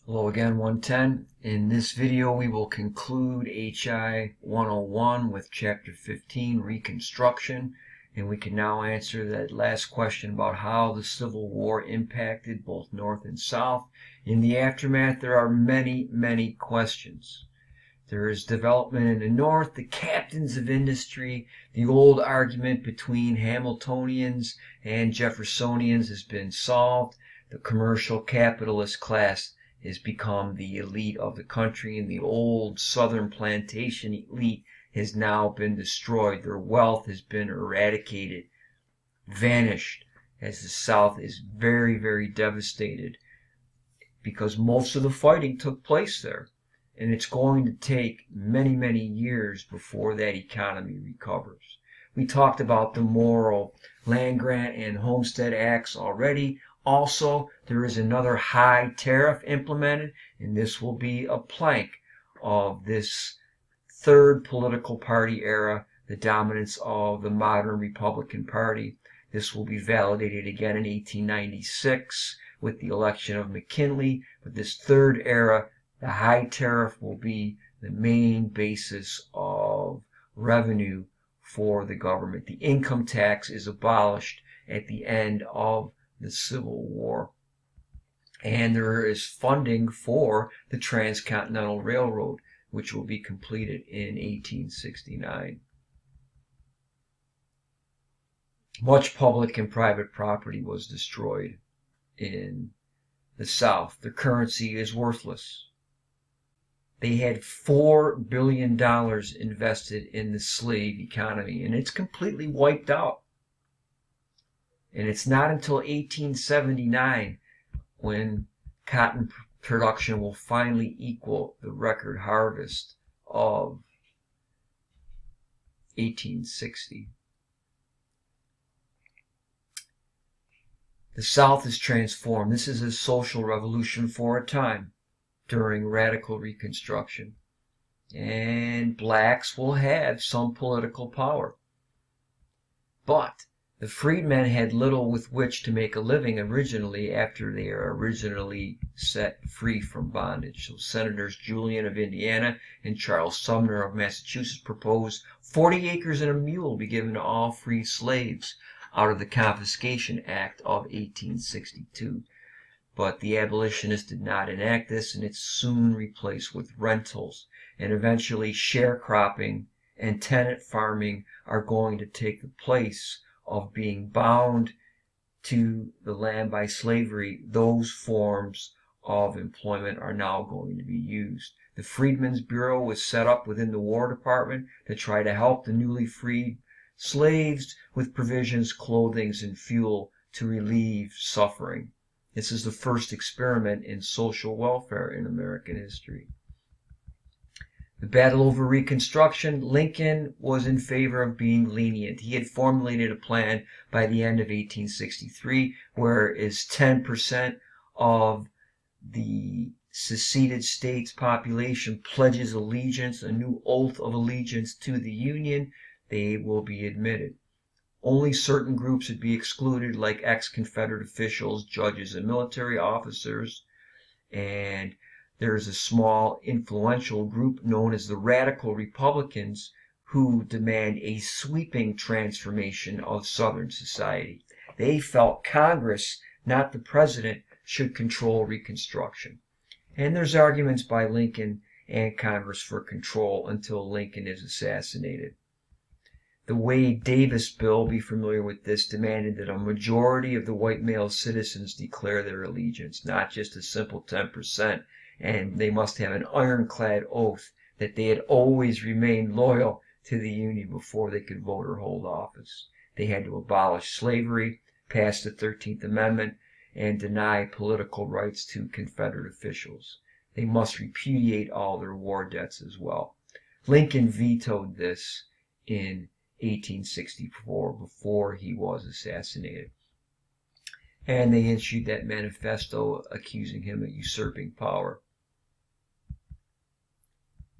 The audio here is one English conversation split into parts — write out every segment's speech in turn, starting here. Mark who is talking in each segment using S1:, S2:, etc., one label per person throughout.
S1: Hello again, 110. In this video, we will conclude HI 101 with Chapter 15, Reconstruction, and we can now answer that last question about how the Civil War impacted both North and South. In the aftermath, there are many questions. There is development in the North, the captains of industry, the old argument between Hamiltonians and Jeffersonians has been solved. The commercial capitalist class has become the elite of the country, and the old southern plantation elite has now been destroyed. Their wealth has been eradicated, vanished, as the South is very devastated because most of the fighting took place there. And it's going to take many years before that economy recovers. We talked about the Morrill Land Grant and Homestead Acts already. Also, there is another high tariff implemented, and this will be a plank of this third political party era, the dominance of the modern Republican Party. This will be validated again in 1896 with the election of McKinley, but this third era, the high tariff, will be the main basis of revenue for the government. The income tax is abolished at the end of the Civil War. And there is funding for the Transcontinental Railroad, which will be completed in 1869. Much public and private property was destroyed in the South. The currency is worthless. They had $4 billion invested in the slave economy, and it's completely wiped out. And it's not until 1879 when cotton production will finally equal the record harvest of 1860. The South is transformed. This is a social revolution for a time during radical Reconstruction. And blacks will have some political power. But the freedmen had little with which to make a living originally after they are originally set free from bondage. So Senators Julian of Indiana and Charles Sumner of Massachusetts proposed 40 acres and a mule be given to all free slaves out of the Confiscation Act of 1862. But the abolitionists did not enact this, and it's soon replaced with rentals. And eventually sharecropping and tenant farming are going to take the place of being bound to the land by slavery. Those forms of employment are now going to be used. The Freedmen's Bureau was set up within the War Department to try to help the newly freed slaves with provisions, clothing, and fuel to relieve suffering. This is the first experiment in social welfare in American history. The battle over Reconstruction, Lincoln was in favor of being lenient. He had formulated a plan by the end of 1863 where is 10% of the seceded states' population pledges allegiance, a new oath of allegiance to the Union, they will be admitted. Only certain groups would be excluded, like ex-Confederate officials, judges, and military officers. And there is a small influential group known as the Radical Republicans who demand a sweeping transformation of Southern society. They felt Congress, not the president, should control Reconstruction. And there's arguments by Lincoln and Congress for control until Lincoln is assassinated. The Wade-Davis bill, be familiar with this, demanded that a majority of the white male citizens declare their allegiance, not just a simple 10%, and they must have an ironclad oath that they had always remained loyal to the Union before they could vote or hold office. They had to abolish slavery, pass the 13th Amendment, and deny political rights to Confederate officials. They must repudiate all their war debts as well. Lincoln vetoed this in 1864 before he was assassinated. And they issued that manifesto accusing him of usurping power.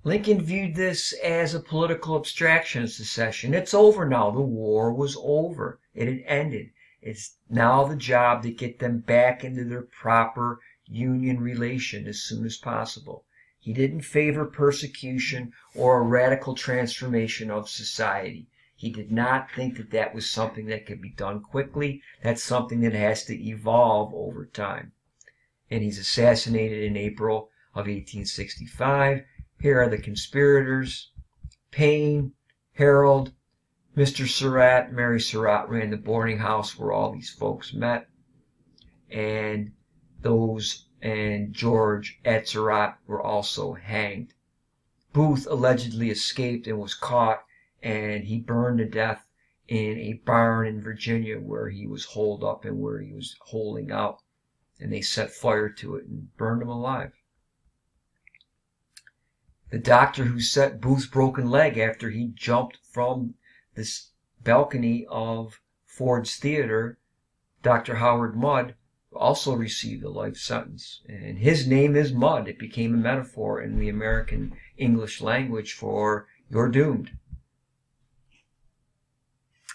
S1: Lincoln viewed this as a political abstraction of secession. It's over now. The war was over. It had ended. It's now the job to get them back into their proper union relation as soon as possible. He didn't favor persecution or a radical transformation of society. He did not think that that was something that could be done quickly. That's something that has to evolve over time. And he's assassinated in April of 1865. Here are the conspirators: Payne, Harold, Mr. Surratt. Mary Surratt ran the boarding house where all these folks met. And George Surratt were also hanged. Booth allegedly escaped and was caught, and he burned to death in a barn in Virginia where he was holed up and where he was holding out. And they set fire to it and burned him alive. The doctor who set Booth's broken leg after he jumped from this balcony of Ford's Theater, Dr. Howard Mudd, also received a life sentence. And his name is Mudd. It became a metaphor in the American English language for "you're doomed."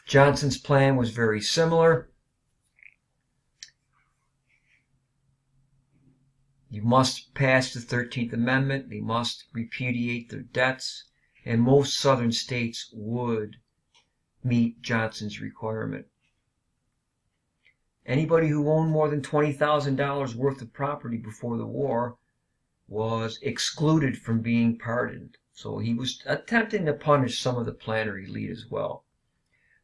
S1: Johnson's plan was very similar. You must pass the 13th Amendment. They must repudiate their debts. And most southern states would meet Johnson's requirement. Anybody who owned more than $20,000 worth of property before the war was excluded from being pardoned. So he was attempting to punish some of the planter elite as well.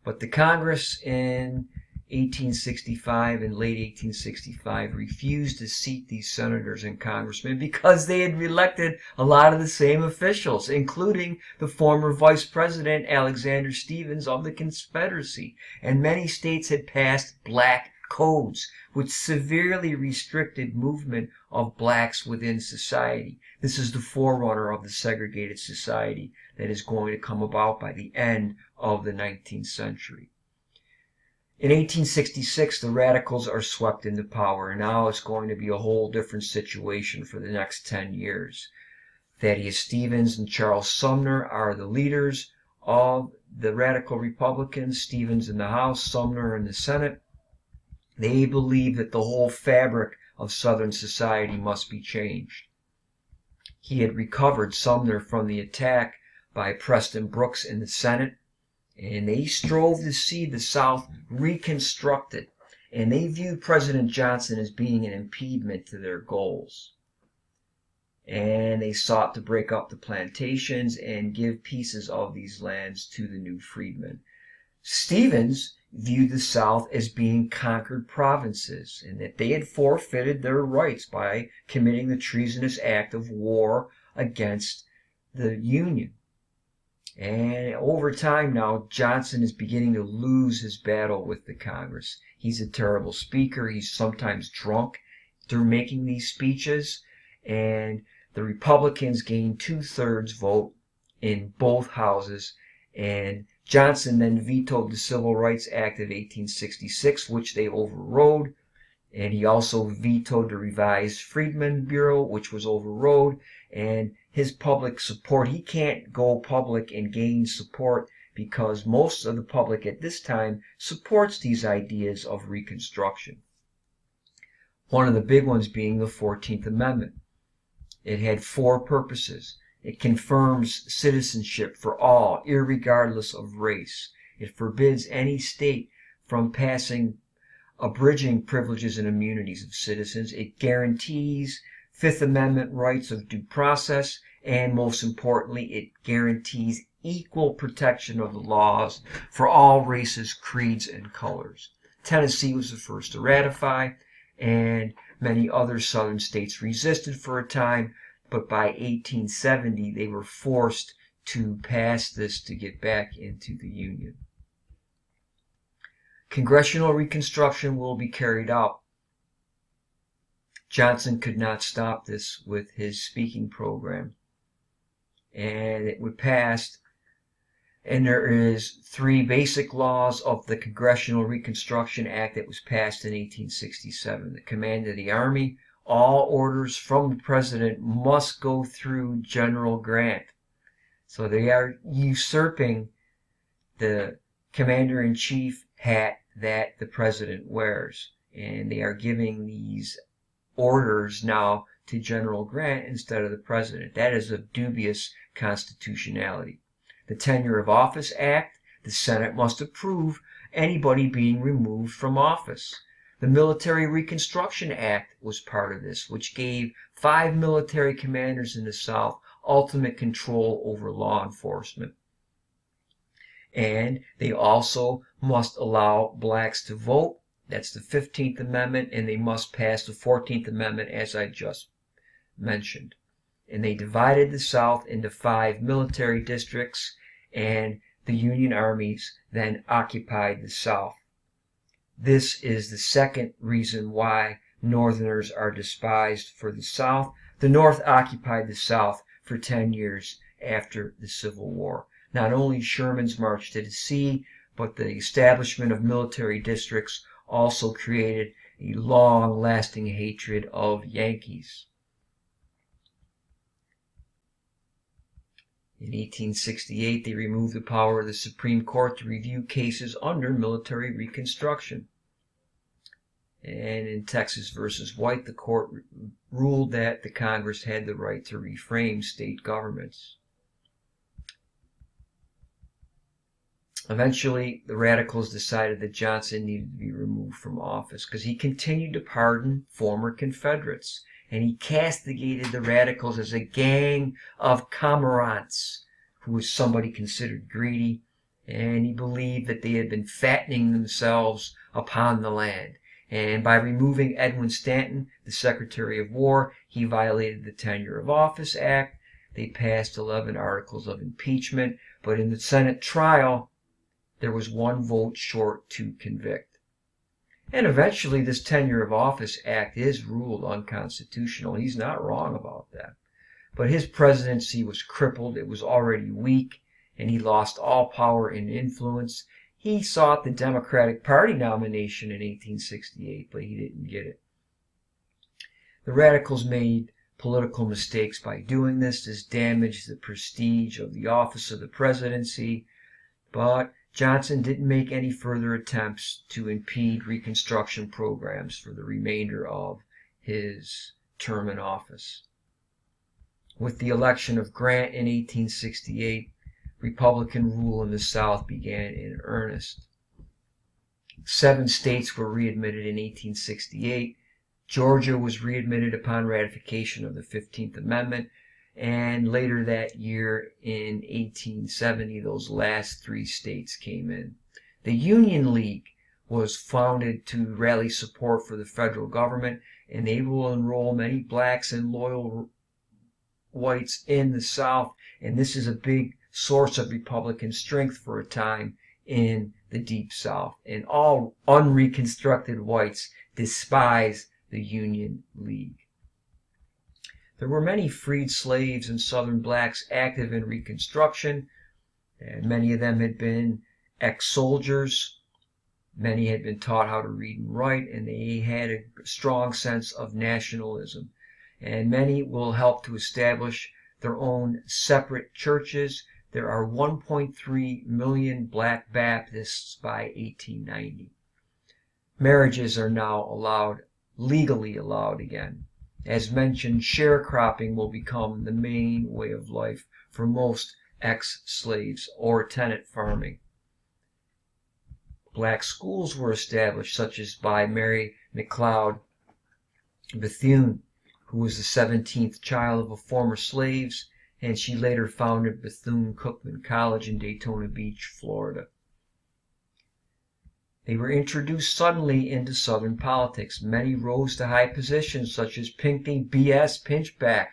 S1: But the Congress in 1865 and late 1865 refused to seat these senators and congressmen because they had elected a lot of the same officials, including the former Vice President Alexander Stephens of the Confederacy. And many states had passed black codes, which severely restricted movement of blacks within society. This is the forerunner of the segregated society that is going to come about by the end of the 19th century. In 1866, the radicals are swept into power, and now it's going to be a whole different situation for the next 10 years. Thaddeus Stevens and Charles Sumner are the leaders of the radical Republicans. Stevens in the House, Sumner in the Senate. They believe that the whole fabric of Southern society must be changed. He had recovered Sumner from the attack by Preston Brooks in the Senate, and they strove to see the South reconstructed, and they viewed President Johnson as being an impediment to their goals. And they sought to break up the plantations and give pieces of these lands to the new freedmen. Stevens viewed the South as being conquered provinces, and that they had forfeited their rights by committing the treasonous act of war against the Union. And over time now, Johnson is beginning to lose his battle with the Congress. He's a terrible speaker. He's sometimes drunk during making these speeches. And the Republicans gained 2/3 vote in both houses. And Johnson then vetoed the Civil Rights Act of 1866, which they overrode. And he also vetoed the revised Freedmen Bureau, which was overrode. And his public support, he can't go public and gain support because most of the public at this time supports these ideas of Reconstruction. One of the big ones being the 14th Amendment. It had 4 purposes. It confirms citizenship for all, irregardless of race. It forbids any state from abridging privileges and immunities of citizens. It guarantees Fifth Amendment rights of due process, and most importantly, it guarantees equal protection of the laws for all races, creeds, and colors. Tennessee was the first to ratify, and many other southern states resisted for a time, but by 1870 they were forced to pass this to get back into the Union. Congressional Reconstruction will be carried out. Johnson could not stop this with his speaking program, and it would pass. And there is 3 basic laws of the Congressional Reconstruction Act that was passed in 1867. The command of the Army: all orders from the President must go through General Grant. So they are usurping the Commander-in-Chief hat that the president wears. And they are giving these orders now to General Grant instead of the president. That is of dubious constitutionality. The Tenure of Office Act, the Senate must approve anybody being removed from office. The Military Reconstruction Act was part of this, which gave 5 military commanders in the South ultimate control over law enforcement. And they also must allow blacks to vote. That's the 15th Amendment, and they must pass the 14th Amendment, as I just mentioned. And they divided the South into 5 military districts, and the Union armies then occupied the South. This is the second reason why Northerners are despised for the South. The North occupied the South for 10 years after the Civil War. Not only Sherman's march to the sea, but the establishment of military districts also created a long-lasting hatred of Yankees. In 1868, they removed the power of the Supreme Court to review cases under military reconstruction. And in Texas versus White, the court ruled that the Congress had the right to reframe state governments. Eventually, the radicals decided that Johnson needed to be removed from office because he continued to pardon former Confederates, and he castigated the radicals as a gang of cormorants, who was somebody considered greedy, and he believed that they had been fattening themselves upon the land. And by removing Edwin Stanton, the Secretary of War, he violated the Tenure of Office Act. They passed 11 articles of impeachment, but in the Senate trial, there was 1 vote short to convict. And eventually this Tenure of Office Act is ruled unconstitutional. He's not wrong about that. But his presidency was crippled. It was already weak, and he lost all power and influence. He sought the Democratic Party nomination in 1868, but he didn't get it. The radicals made political mistakes by doing this. This damaged the prestige of the office of the presidency, but Johnson didn't make any further attempts to impede Reconstruction programs for the remainder of his term in office. With the election of Grant in 1868, Republican rule in the South began in earnest. 7 states were readmitted in 1868. Georgia was readmitted upon ratification of the 15th Amendment, and later that year, in 1870, those last 3 states came in. The Union League was founded to rally support for the federal government, and they will enroll many blacks and loyal whites in the South, and this is a big source of Republican strength for a time in the Deep South. And all unreconstructed whites despise the Union League. There were many freed slaves and Southern blacks active in Reconstruction, and many of them had been ex-soldiers. Many had been taught how to read and write, and they had a strong sense of nationalism. And many will help to establish their own separate churches. There are 1.3 million Black Baptists by 1890. Marriages are now allowed, legally allowed again. As mentioned, sharecropping will become the main way of life for most ex-slaves, or tenant farming. Black schools were established, such as by Mary McLeod Bethune, who was the 17th child of a former slaves, and she later founded Bethune-Cookman College in Daytona Beach, Florida. They were introduced suddenly into Southern politics. Many rose to high positions, such as Pinckney B.S. Pinchback,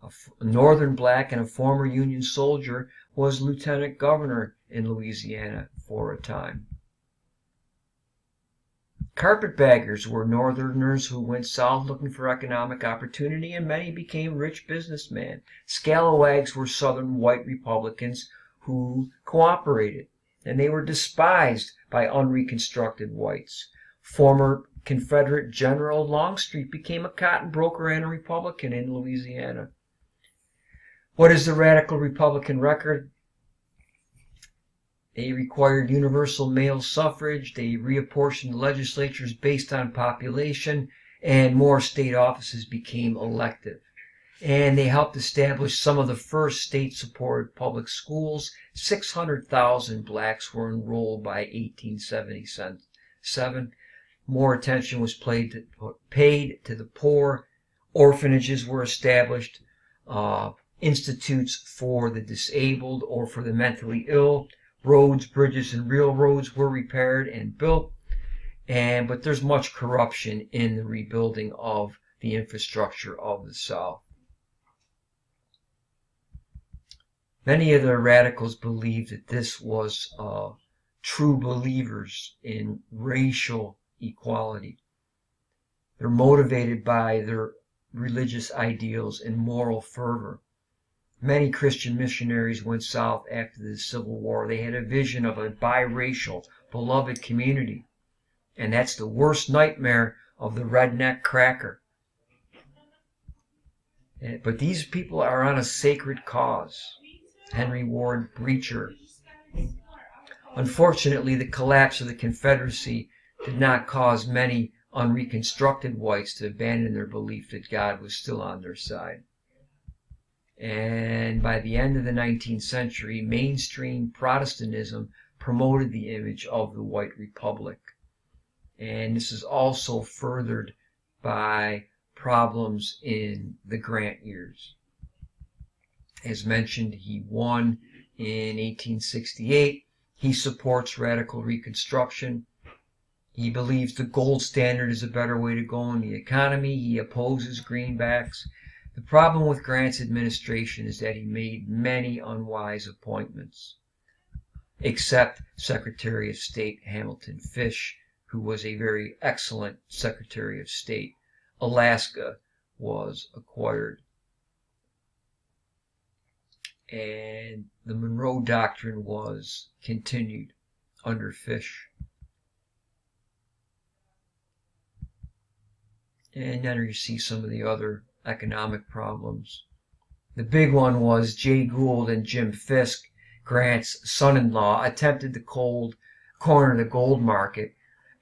S1: a Northern black and a former Union soldier, was lieutenant governor in Louisiana for a time. Carpetbaggers were Northerners who went south looking for economic opportunity, and many became rich businessmen. Scalawags were Southern white Republicans who cooperated, and they were despised by unreconstructed whites. Former Confederate General Longstreet became a cotton broker and a Republican in Louisiana. What is the radical Republican record? They required universal male suffrage. They reapportioned legislatures based on population, and more state offices became elective. And they helped establish some of the first state-supported public schools. 600,000 blacks were enrolled by 1877. More attention was paid to the poor. Orphanages were established. Institutes for the disabled or for the mentally ill. Roads, bridges, and railroads were repaired and built. But there's much corruption in the rebuilding of the infrastructure of the South. Many of the radicals believed that this was true believers in racial equality. They're motivated by their religious ideals and moral fervor. Many Christian missionaries went south after the Civil War. They had a vision of a biracial, beloved community. And that's the worst nightmare of the redneck cracker. But these people are on a sacred cause. Henry Ward Beecher. Unfortunately, the collapse of the Confederacy did not cause many unreconstructed whites to abandon their belief that God was still on their side. And by the end of the 19th century, mainstream Protestantism promoted the image of the white republic. And this is also furthered by problems in the Grant years. As mentioned, he won in 1868. He supports radical Reconstruction. He believes the gold standard is a better way to go in the economy. He opposes greenbacks. The problem with Grant's administration is that he made many unwise appointments, except Secretary of State Hamilton Fish, who was a very excellent Secretary of State. Alaska was acquired. And the Monroe Doctrine was continued under Fish. And then you see some of the other economic problems. The big one was Jay Gould and Jim Fisk, Grant's son-in-law, attempted to corner the gold market,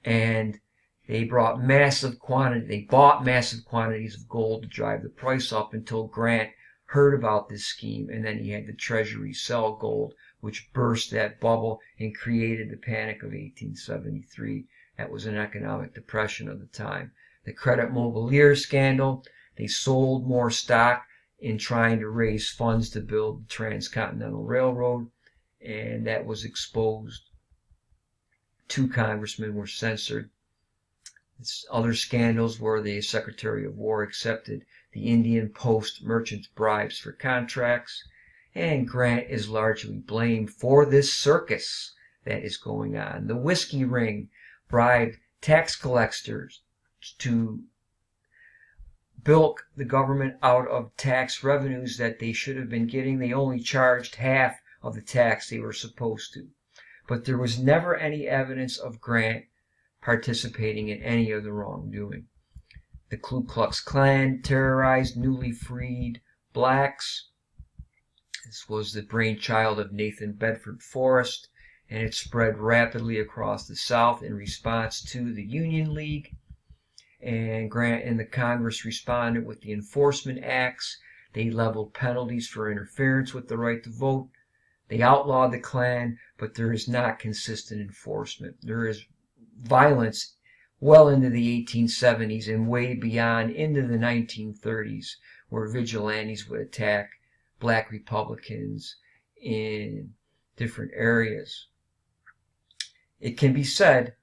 S1: and they bought massive quantities of gold to drive the price up until Grant heard about this scheme, and then he had the Treasury sell gold, which burst that bubble and created the Panic of 1873. That was an economic depression of the time. The Credit Mobilier scandal, they sold more stock in trying to raise funds to build the Transcontinental Railroad, and that was exposed. 2 congressmen were censored. Other scandals were the Secretary of War accepted the Indian Post merchants' bribes for contracts, and Grant is largely blamed for this circus that is going on. The whiskey ring bribed tax collectors to bilk the government out of tax revenues that they should have been getting. They only charged half of the tax they were supposed to. But there was never any evidence of Grant participating in any of the wrongdoing. The Ku Klux Klan terrorized newly freed blacks. This was the brainchild of Nathan Bedford Forrest, and it spread rapidly across the South in response to the Union League. And Grant and the Congress responded with the Enforcement Acts. They leveled penalties for interference with the right to vote. They outlawed the Klan, but there is not consistent enforcement. There is violence well into the 1870s and way beyond into the 1930s, where vigilantes would attack black Republicans in different areas. It can be said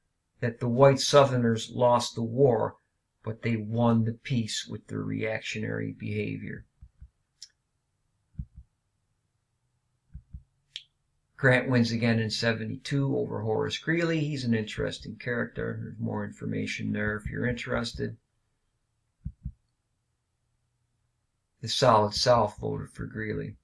S1: that the white Southerners lost the war, but they won the peace with their reactionary behavior. Grant wins again in 72 over Horace Greeley. He's an interesting character. There's more information there if you're interested. The Solid South voted for Greeley.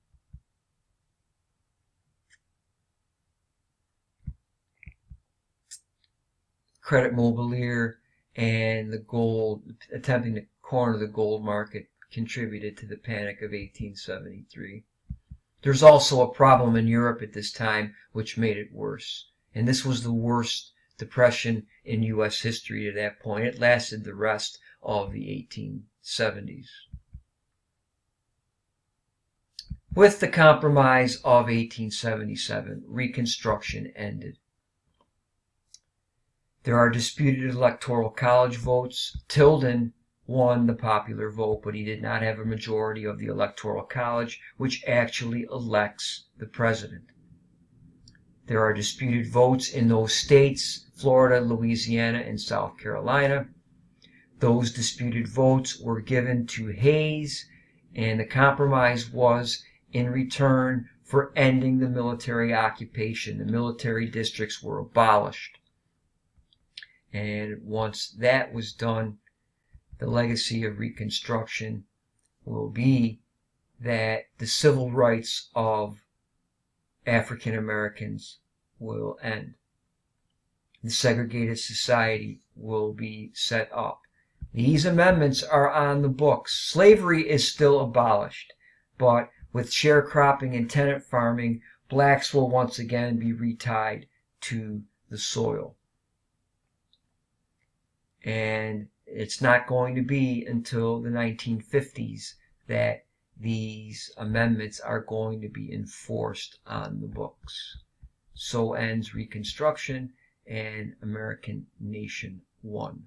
S1: Credit Mobilier and the gold, attempting to corner the gold market, contributed to the Panic of 1873. There's also a problem in Europe at this time which made it worse. And this was the worst depression in U.S. history at that point. It lasted the rest of the 1870s. With the Compromise of 1877, Reconstruction ended. There are disputed electoral college votes. Tilden won the popular vote, but he did not have a majority of the electoral college, which actually elects the president. There are disputed votes in those states, Florida, Louisiana, and South Carolina. Those disputed votes were given to Hayes, and the compromise was in return for ending the military occupation. The military districts were abolished. And once that was done, the legacy of Reconstruction will be that the civil rights of African Americans will end. The segregated society will be set up. These amendments are on the books. Slavery is still abolished, but with sharecropping and tenant farming, blacks will once again be retied to the soil. And it's not going to be until the 1950s that these amendments are going to be enforced on the books. So ends Reconstruction, and American Nation won.